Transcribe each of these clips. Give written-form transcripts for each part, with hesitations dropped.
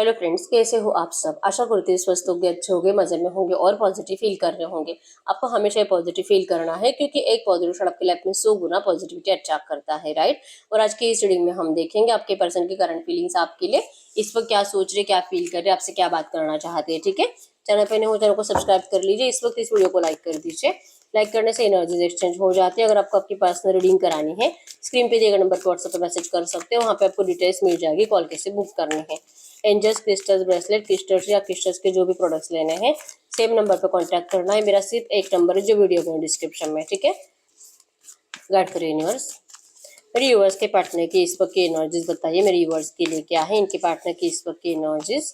Hello friends, कैसे हो आप सब। आशा करती हूँ स्वस्थ होंगे, अच्छे होंगे, मजे में होंगे और पॉजिटिव फील कर रहे होंगे। आपको हमेशा पॉजिटिव फील करना है क्योंकि एक पॉजिटिव शॉट आपकी लाइफ में 100 गुना पॉजिटिविटी अट्रैक्ट करता है, राइट। और आज की इस रीडिंग में हम देखेंगे आपके पर्सन की करंट फीलिंग्स आपके लिए इस वक्त क्या सोच रहे, क्या फील कर रहे, आपसे क्या बात करना चाहते हैं। ठीक है, चैनल पर नए हो चैनल को सब्सक्राइब कर लीजिए। इस वक्त इस वीडियो को लाइक कर दीजिए। लाइक करने से एनर्जीज एक्सचेंज हो जाती है। अगर आपको आपकी पर्सनल रीडिंग करानी है, स्क्रीन पे दिए गए नंबर पर व्हाट्सएप पर मैसेज कर सकते हो। वहाँ पे आपको डिटेल्स मिल जाएगी, कॉल कैसे बुक करनी है। एंजल्स क्रिस्टल्स ब्रेसलेट क्रिस्टल्स या क्रिस्टल्स के जो भी प्रोडक्ट्स लेने हैं, सेम नंबर पर कांटेक्ट करना है। मेरा सिर्फ एक नंबर है जो वीडियो में डिस्क्रिप्शन में, ठीक है। गाइड फॉर यूनिवर्स, मेरे यूवर्स के पार्टनर की इस वक्त की एनर्जीज बताइए। मेरे यूवर्स के लिए क्या है, इनके पार्टनर की इस वक्त की एनर्जीज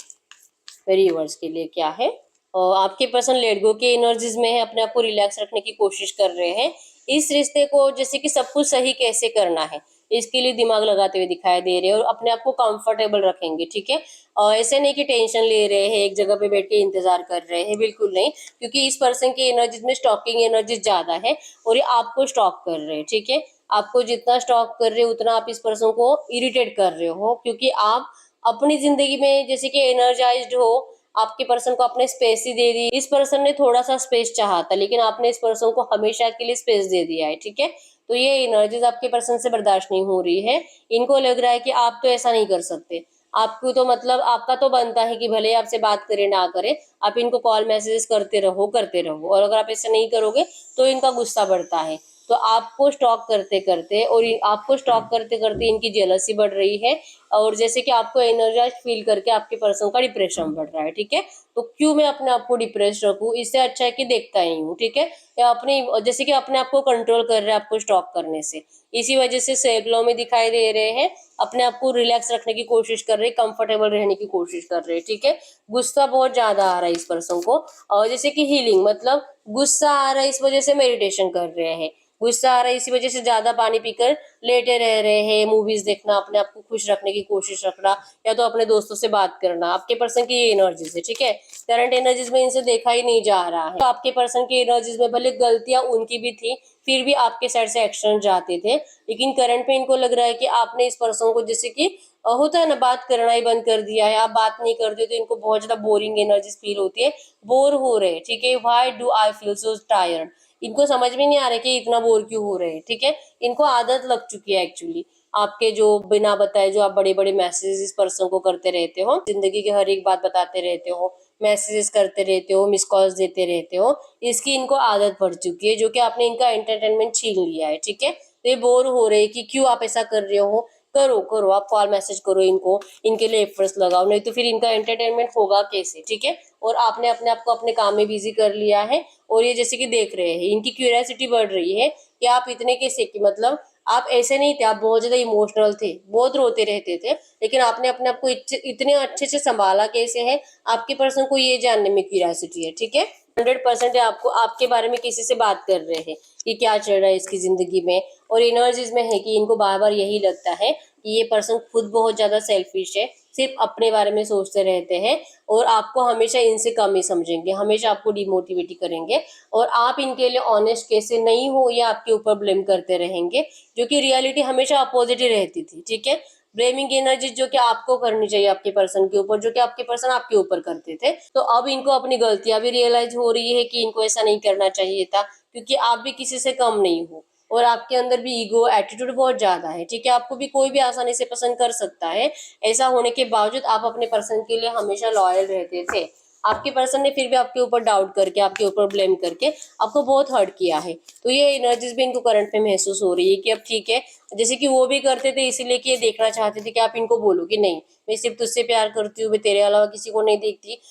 मेरे यूवर्स के लिए क्या है। और आपके पर्सन लेट गो के एनर्जीज में है, अपने आप को रिलैक्स रखने की कोशिश कर रहे हैं। इस रिश्ते को जैसे कि सब कुछ सही कैसे करना है इसके लिए दिमाग लगाते हुए दिखाई दे रहे हैं और अपने आप को कंफर्टेबल रखेंगे, ठीक है। और ऐसे नहीं कि टेंशन ले रहे हैं, एक जगह पे बैठ के इंतजार कर रहे हैं, बिल्कुल नहीं। क्योंकि इस पर्सन की एनर्जीज में स्टॉकिंग एनर्जी ज्यादा है और ये आपको स्टॉक कर रहे हैं, ठीक है। आपको जितना स्टॉक कर रहे हो उतना आप इस पर्सन को इरिटेट कर रहे हो, क्योंकि आप अपनी जिंदगी में जैसे कि एनर्जाइज्ड हो, आपके पर्सन को आपने स्पेस ही दे दी। इस पर्सन ने थोड़ा सा स्पेस चाहा था लेकिन आपने इस पर्सन को हमेशा के लिए स्पेस दे दिया है, ठीक है। तो ये एनर्जीज आपके पर्सन से बर्दाश्त नहीं हो रही है। इनको लग रहा है कि आप तो ऐसा नहीं कर सकते। आपको तो मतलब आपका तो बनता है कि भले आपसे बात करे ना करे, आप इनको कॉल मैसेजेस करते रहो। और अगर आप ऐसा नहीं करोगे तो इनका गुस्सा बढ़ता है। तो आपको स्टॉक करते करते और आपको स्टॉक करते करते इनकी जेलसी बढ़ रही है। और जैसे कि आपको एनर्जाइज फील करके आपके पर्सन का डिप्रेशन बढ़ रहा है, ठीक है। तो क्यों मैं अपने आप को डिप्रेस रखूं, इससे अच्छा है कि देखता ही हूँ, ठीक है। या अपनी जैसे कि अपने आप को कंट्रोल कर रहे हैं आपको स्टॉक करने से, इसी वजह से सेल्फ लव में दिखाई दे रहे हैं। अपने आप को रिलैक्स रखने की कोशिश कर रहे हैं, कंफर्टेबल रहने की कोशिश कर रहे हैं, ठीक है। गुस्सा बहुत ज्यादा आ रहा है इस पर्सन को। और जैसे कि हीलिंग मतलब गुस्सा आ रहा है इस वजह से मेडिटेशन कर रहे हैं। गुस्सा आ रहा है इसी वजह से ज्यादा पानी पीकर लेटे रह रहे हैं, मूवीज देखना, अपने आप को खुश रखने की कोशिश रखना, या तो अपने दोस्तों से बात करना। आपके पर्सन की ये एनर्जीज है, ठीक है। करंट एनर्जीज में इनसे देखा ही नहीं जा रहा है। तो आपके पर्सन की एनर्जीज में भले गलतियां उनकी भी थी, फिर भी आपके साइड से एक्शन जाते थे। लेकिन करंट में इनको लग रहा है कि आपने इस पर्सन को जैसे कि होता है ना, बात करना ही बंद कर दिया है। आप बात नहीं करते तो इनको बहुत ज्यादा बोरिंग एनर्जीज फील होती है, बोर हो रहे हैं, ठीक है। Why do I feel so tired, इनको समझ में नहीं आ रहा कि इतना बोर क्यों हो रहे हैं, ठीक है। इनको आदत लग चुकी है एक्चुअली आपके जो बिना बताए जो आप बड़े बड़े मैसेजेस इस पर्सन को करते रहते हो, जिंदगी की हर एक बात बताते रहते हो, मैसेजेस करते रहते हो, मिस कॉल्स देते रहते हो, इसकी इनको आदत पड़ चुकी है, जो कि आपने इनका एंटरटेनमेंट छीन लिया है, ठीक है। तो ये बोर हो रहे हैं कि क्यों आप ऐसा कर रहे हो। करो करो, आप कॉल मैसेज करो इनको, इनके लिए एफर्ट्स लगाओ, नहीं तो फिर इनका एंटरटेनमेंट होगा कैसे, ठीक है। और आपने अपने आप को अपने काम में बिजी कर लिया है और ये जैसे कि देख रहे हैं, इनकी क्यूरियोसिटी बढ़ रही है कि आप इतने कैसे, कि मतलब आप ऐसे नहीं थे, आप बहुत ज्यादा इमोशनल थे, बहुत रोते रहते थे, लेकिन आपने अपने आप को इतने अच्छे से संभाला कैसे है, आपके पर्सन को ये जानने में क्यूरियोसिटी है, ठीक है। 100% आपको आपके बारे में किसी से बात कर रहे हैं कि क्या चल रहा है इसकी जिंदगी में। और एनर्जीज में है कि इनको बार बार यही लगता है कि ये पर्सन खुद बहुत ज्यादा सेल्फिश है, सिर्फ अपने बारे में सोचते रहते हैं और आपको हमेशा इनसे कम ही समझेंगे, हमेशा आपको डिमोटिवेट करेंगे। और आप इनके लिए ऑनेस्ट कैसे नहीं हो या आपके ऊपर ब्लेम करते रहेंगे, जो कि रियलिटी हमेशा अपोजिट ही रहती थी, ठीक है। ब्लेमिंग एनर्जी जो कि आपको करनी चाहिए आपके पर्सन के ऊपर, जो कि आपके पर्सन आपके ऊपर करते थे। तो अब इनको अपनी गलतियां भी रियलाइज हो रही है कि इनको ऐसा नहीं करना चाहिए था, क्योंकि आप भी किसी से कम नहीं हो और आपके अंदर भी ईगो एटीट्यूड बहुत ज्यादा है, ठीक है। आपको भी कोई भी आसानी से पसंद कर सकता है। ऐसा होने के बावजूद आप अपने पर्सन के लिए हमेशा लॉयल रहते थे। आपके पर्सन ने फिर भी आपके ऊपर डाउट करके, आपके ऊपर ब्लेम करके आपको बहुत हर्ट किया है। तो ये एनर्जीज भी इनको करंट में महसूस हो रही है कि अब ठीक है, जैसे कि वो भी करते थे इसीलिए कि ये देखना चाहते थे कि आप इनको बोलो कि नहीं, मैं सिर्फ तुझसे प्यार करती हूँ, मैं तेरे अलावा किसी को नहीं देखती,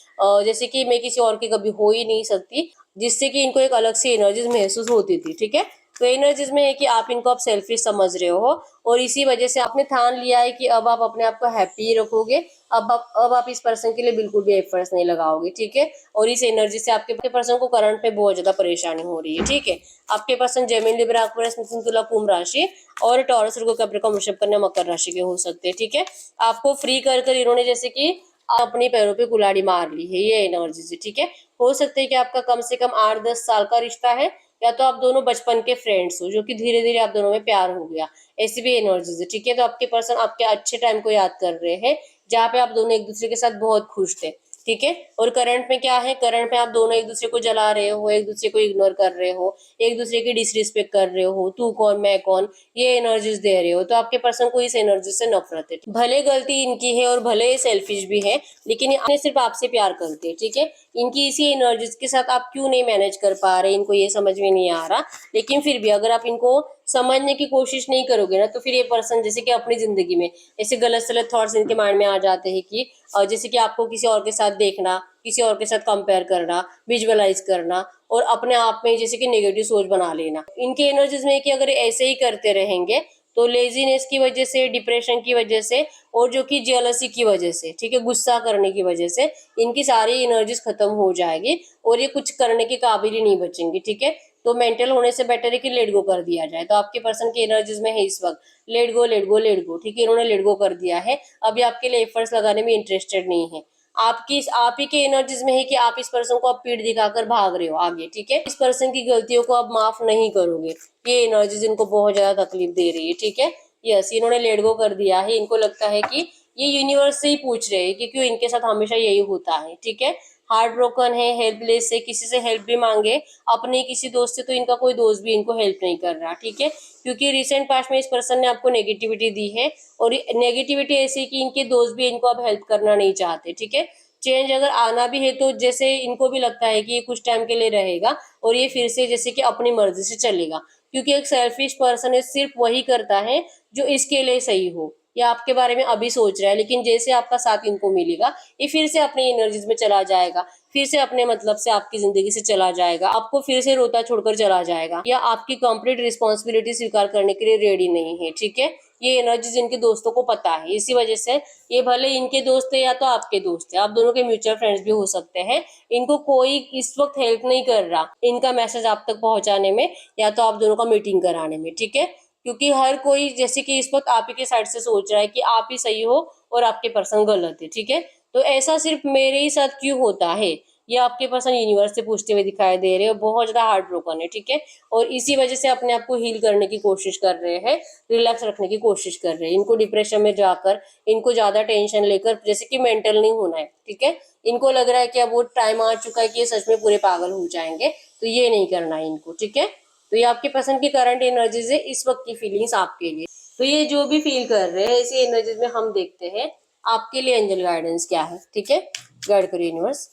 जैसे कि मैं किसी और की कभी हो ही नहीं सकती, जिससे कि इनको एक अलग सी एनर्जीज महसूस होती थी, ठीक है। तो एनर्जीज में है कि आप इनको अब सेल्फिश समझ रहे हो और इसी वजह से आपने ठान लिया है कि अब आप अपने आप को हैप्पी रखोगे। अब आप इस पर्सन के लिए बिल्कुल भी एफर्ट्स नहीं लगाओगे, ठीक है। और इस एनर्जी से आपके पर्सन को करंट में बहुत ज्यादा परेशानी हो रही है, ठीक है। आपके पर्सन जेमिनी लिब्रा एक्वेरियस मिथुन तुला कुंभ राशि और टॉरस वर्गो कैप्रिकॉर्न वृषभ कन्या मकर राशि के हो सकते हैं, ठीक है। आपको फ्री कर कर इन्होंने जैसे कि अपने पैरों पे कुल्हाड़ी मार ली है, ये एनर्जी से, ठीक है। हो सकता है कि आपका कम से कम 8-10 साल का रिश्ता है, या तो आप दोनों बचपन के फ्रेंड्स हो जो कि धीरे धीरे आप दोनों में प्यार हो गया, ऐसी भी एनर्जीज है, ठीक है। तो आपके पर्सन आपके अच्छे टाइम को याद कर रहे हैं, जहाँ पे आप दोनों एक दूसरे के साथ बहुत खुश थे, ठीक है। और करंट में क्या है, करंट में आप दोनों एक दूसरे को जला रहे हो, एक दूसरे को इग्नोर कर रहे हो, एक दूसरे की डिसरिस्पेक्ट कर रहे हो, तू कौन मैं कौन, ये एनर्जीज दे रहे हो। तो आपके पर्सन को इस एनर्जी से नफरत है। भले गलती इनकी है और भले सेल्फिश भी है, लेकिन ये सिर्फ आपसे प्यार करते हैं, ठीक है। इनकी इसी एनर्जीज के साथ आप क्यों नहीं मैनेज कर पा रहे, इनको ये समझ में नहीं आ रहा। लेकिन फिर भी अगर आप इनको समझने की कोशिश नहीं करोगे ना, तो फिर ये पर्सन जैसे कि अपनी जिंदगी में ऐसे गलत सलत थॉट्स इनके माइंड में आ जाते हैं कि जैसे कि आपको किसी और के साथ देखना, किसी और के साथ कंपेयर करना, विजुअलाइज करना, और अपने आप में जैसे कि नेगेटिव सोच बना लेना। इनके एनर्जीज में कि अगर ऐसे ही करते रहेंगे तो लेजीनेस की वजह से, डिप्रेशन की वजह से, और जो कि जेलसी की वजह से, ठीक है, गुस्सा करने की वजह से इनकी सारी एनर्जीज खत्म हो जाएगी और ये कुछ करने के काबिल ही नहीं बचेंगे, ठीक है। तो मेंटल होने से बेटर है कि लेट गो कर दिया जाए। तो आपके पर्सन की एनर्जीज में है इस वक्त let go let go let go, ठीक है। इन्होंने लेट गो कर दिया है, अभी आपके लिए एफर्ट्स लगाने में इंटरेस्टेड नहीं है। आप ही के एनर्जीज में है कि आप इस पर्सन को अब पीठ दिखाकर भाग रहे हो आगे, ठीक है। इस पर्सन की गलतियों को आप माफ नहीं करोगे, ये एनर्जीज इनको बहुत ज्यादा तकलीफ दे रही है, ठीक है। यस, इन्होंने लेट गो कर दिया है। इनको लगता है कि ये यूनिवर्स से ही पूछ रहे हैं कि क्यों इनके साथ हमेशा यही होता है, ठीक है। हार्ट ब्रोकन है, हेल्पलेस है, किसी से हेल्प भी मांगे, अपने किसी दोस्त से, तो इनका कोई दोस्त भी इनको हेल्प नहीं कर रहा, ठीक है। क्योंकि रिसेंट पास्ट में इस पर्सन ने आपको नेगेटिविटी दी है, और नेगेटिविटी ऐसी कि इनके दोस्त भी इनको अब हेल्प करना नहीं चाहते, ठीक है। चेंज अगर आना भी है तो जैसे इनको भी लगता है कि ये कुछ टाइम के लिए रहेगा और ये फिर से जैसे कि अपनी मर्जी से चलेगा, क्योंकि एक सेल्फिश पर्सन है, सिर्फ वही करता है जो इसके लिए सही हो, या आपके बारे में अभी सोच रहा है। लेकिन जैसे आपका साथ इनको मिलेगा, ये फिर से अपनी एनर्जीज में चला जाएगा, फिर से अपने मतलब से आपकी जिंदगी से चला जाएगा, आपको फिर से रोता छोड़कर चला जाएगा, या आपकी कंप्लीट रिस्पॉन्सिबिलिटी स्वीकार करने के लिए रेडी नहीं है, ठीक है। ये एनर्जीज इनके दोस्तों को पता है, इसी वजह से ये भले इनके दोस्त है या तो आपके दोस्त है, आप दोनों के म्यूचुअल फ्रेंड्स भी हो सकते हैं, इनको कोई इस वक्त हेल्प नहीं कर रहा इनका मैसेज आप तक पहुंचाने में, या तो आप दोनों का मीटिंग कराने में, ठीक है। क्योंकि हर कोई जैसे कि इस वक्त आप ही के साइड से सोच रहा है कि आप ही सही हो और आपके पर्सन गलत है, ठीक है। तो ऐसा सिर्फ मेरे ही साथ क्यों होता है, ये आपके पर्सन यूनिवर्स से पूछते हुए दिखाई दे रहे हो, बहुत ज्यादा हार्ट ब्रोकन है, ठीक है। और इसी वजह से अपने आप को हील करने की कोशिश कर रहे हैं, रिलैक्स रखने की कोशिश कर रहे हैं। इनको डिप्रेशन में जाकर, इनको ज्यादा टेंशन लेकर जैसे कि मेंटल नहीं होना है, ठीक है। इनको लग रहा है कि अब वो टाइम आ चुका है कि ये सच में पूरे पागल हो जाएंगे, तो ये नहीं करना है इनको, ठीक है। तो ये आपके पसंद की करंट एनर्जीज है, इस वक्त की फीलिंग्स आपके लिए। तो ये जो भी फील कर रहे हैं इसी एनर्जीज में हम देखते हैं आपके लिए एंजल गाइडेंस क्या है, ठीक है। गाइड करो यूनिवर्स,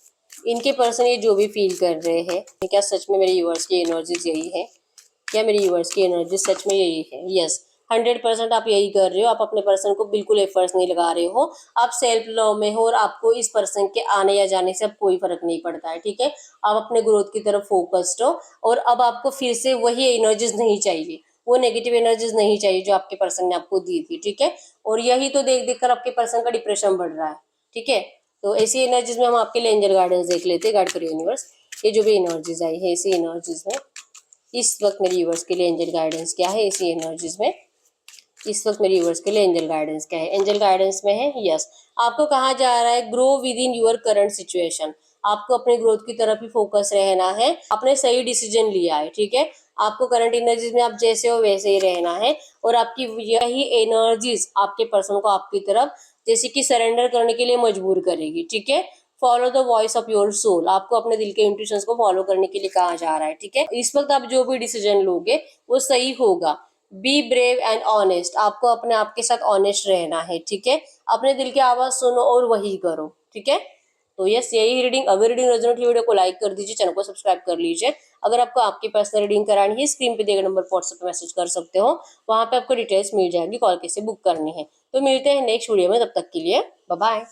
इनके पर्सन ये जो भी फील कर रहे हैं, क्या सच में मेरे यूनिवर्स की एनर्जीज यही है, क्या मेरी यूनिवर्स की एनर्जी सच में यही है। यस, 100% आप यही कर रहे हो। आप अपने पर्सन को बिल्कुल एफर्ट्स नहीं लगा रहे हो, आप सेल्फ लव में हो, और आपको इस पर्सन के आने या जाने से अब कोई फर्क नहीं पड़ता है, ठीक है। आप अपने ग्रोथ की तरफ फोकस्ड हो, और अब आपको फिर से वही एनर्जीज नहीं चाहिए, वो नेगेटिव एनर्जीज नहीं चाहिए जो आपके पर्सन ने आपको दी थी, ठीक है। और यही तो देख देख कर आपके पर्सन का डिप्रेशन बढ़ रहा है, ठीक है। तो ऐसी एनर्जीज में हम आपके लिए एंजल गाइडेंस देख लेते हैं। गाइड करिए यूनिवर्स, ये जो भी एनर्जीज आई है इसी एनर्जीज में इस वक्त मेरे व्यूअर्स के लिए एंजल गाइडेंस क्या है, इसी एनर्जीज में इस वक्त मेरे व्यूअर्स के लिए एंजल गाइडेंस क्या है। एंजल गाइडेंस में है, यस, आपको कहा जा रहा है grow within your current situation. आपको अपने ग्रोथ की तरफ ही फोकस रहना है, आपने सही डिसीजन लिया है, ठीक है। आपको करंट एनर्जीज में आप जैसे हो वैसे ही रहना है, और आपकी यही एनर्जीज आपके पर्सन को आपकी तरफ जैसे कि सरेंडर करने के लिए मजबूर करेगी, ठीक है। Follow the voice of your soul, आपको अपने दिल के इंट्यूशंस को फॉलो करने के लिए कहा जा रहा है, ठीक है। इस वक्त आप जो भी डिसीजन लोगे वो सही होगा। बी ब्रेव एंड ऑनेस्ट, आपको अपने आप के साथ ऑनेस्ट रहना है, ठीक है। अपने दिल की आवाज सुनो और वही करो, ठीक है। तो यस, यही रीडिंग। अगर रीडिंग रेजोनेट वीडियो को लाइक कर दीजिए, चैनल को सब्सक्राइब कर लीजिए। अगर आपको आपकी पर्सनल रीडिंग करानी है, स्क्रीन पे दिए गए नंबर पर व्हाट्सएप पे मैसेज कर सकते हो, वहां पे आपको डिटेल्स मिल जाएगी, कॉल कैसे बुक करनी है। तो मिलते हैं नेक्स्ट वीडियो में, तब तक के लिए बाय बाय।